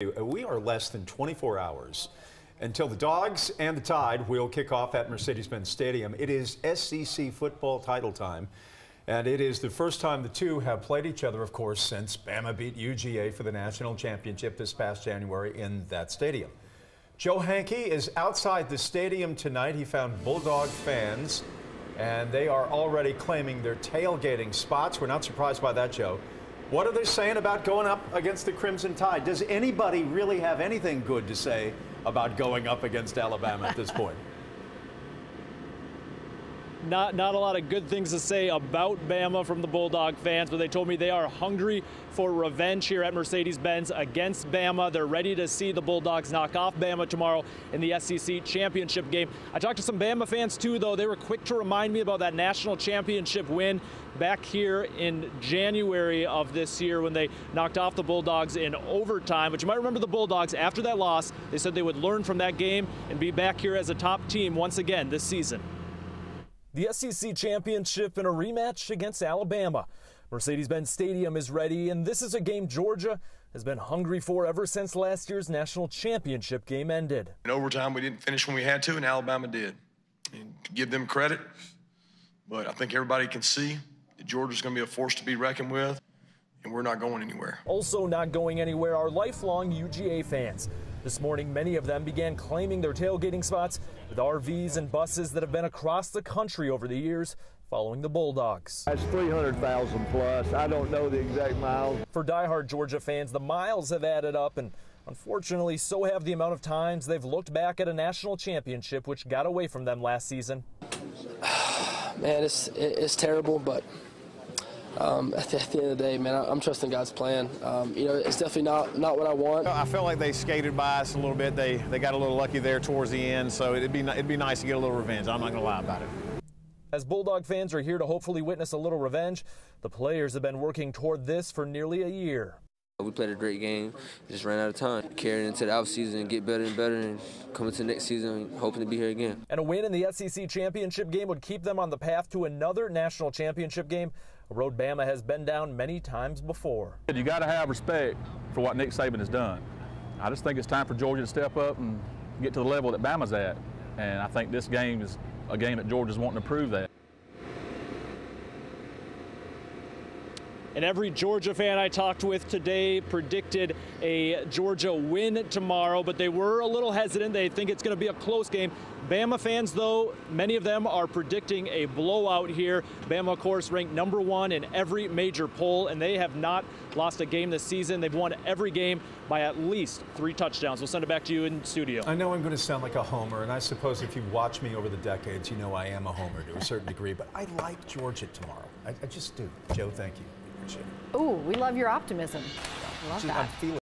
We are less than 24 hours until the Dogs and the Tide will kick off at Mercedes-Benz Stadium. It is SEC football title time, and it is the first time the two have played each other, of course, since Bama beat UGA for the national championship this past January in that stadium. Joe Hankey is outside the stadium tonight. He found Bulldog fans, and they are already claiming their tailgating spots. We're not surprised by that, Joe. What are they saying about going up against the Crimson Tide? Does anybody really have anything good to say about going up against Alabama at this point? Not a lot of good things to say about Bama from the Bulldog fans, but they told me they are hungry for revenge here at Mercedes-Benz against Bama. They're ready to see the Bulldogs knock off Bama tomorrow in the SEC championship game. I talked to some Bama fans too, though. They were quick to remind me about that national championship win back here in January of this year when they knocked off the Bulldogs in overtime. But you might remember the Bulldogs, after that loss, they said they would learn from that game and be back here as a top team once again this season. The SEC championship in a rematch against Alabama. Mercedes-Benz Stadium is ready, and this is a game Georgia has been hungry for ever since last year's national championship game ended. In overtime, we didn't finish when we had to, and Alabama did. And to give them credit, but I think everybody can see that Georgia's going to be a force to be reckoned with, and we're not going anywhere. Also not going anywhere are lifelong UGA fans. This morning, many of them began claiming their tailgating spots with RVs and buses that have been across the country over the years following the Bulldogs. That's 300,000 plus. I don't know the exact miles. For diehard Georgia fans, the miles have added up, and unfortunately, so have the amount of times they've looked back at a national championship which got away from them last season. Man, it's terrible, but at the end of the day, man, I'm trusting God's plan. You know, it's definitely not what I want. I felt like they skated by us a little bit. They got a little lucky there towards the end, so it'd be nice to get a little revenge. I'm not going to lie about it. As Bulldog fans are here to hopefully witness a little revenge, the players have been working toward this for nearly a year. We played a great game, just ran out of time. Carrying into the offseason and get better and better, and coming to the next season hoping to be here again. And a win in the SEC championship game would keep them on the path to another national championship game, a road Bama has been down many times before. You got to have respect for what Nick Saban has done. I just think it's time for Georgia to step up and get to the level that Bama's at. And I think this game is a game that Georgia's wanting to prove that. And every Georgia fan I talked with today predicted a Georgia win tomorrow, but they were a little hesitant. They think it's going to be a close game. Bama fans, though, many of them are predicting a blowout here. Bama, of course, ranked #1 in every major poll, and they have not lost a game this season. They've won every game by at least 3 touchdowns. We'll send it back to you in studio. I know I'm going to sound like a homer, and I suppose if you watch me over the decades, you know I am a homer to a certain degree, but I like Georgia tomorrow. I just do. Joe, thank you. Ooh, we love your optimism. Love that. I'm feeling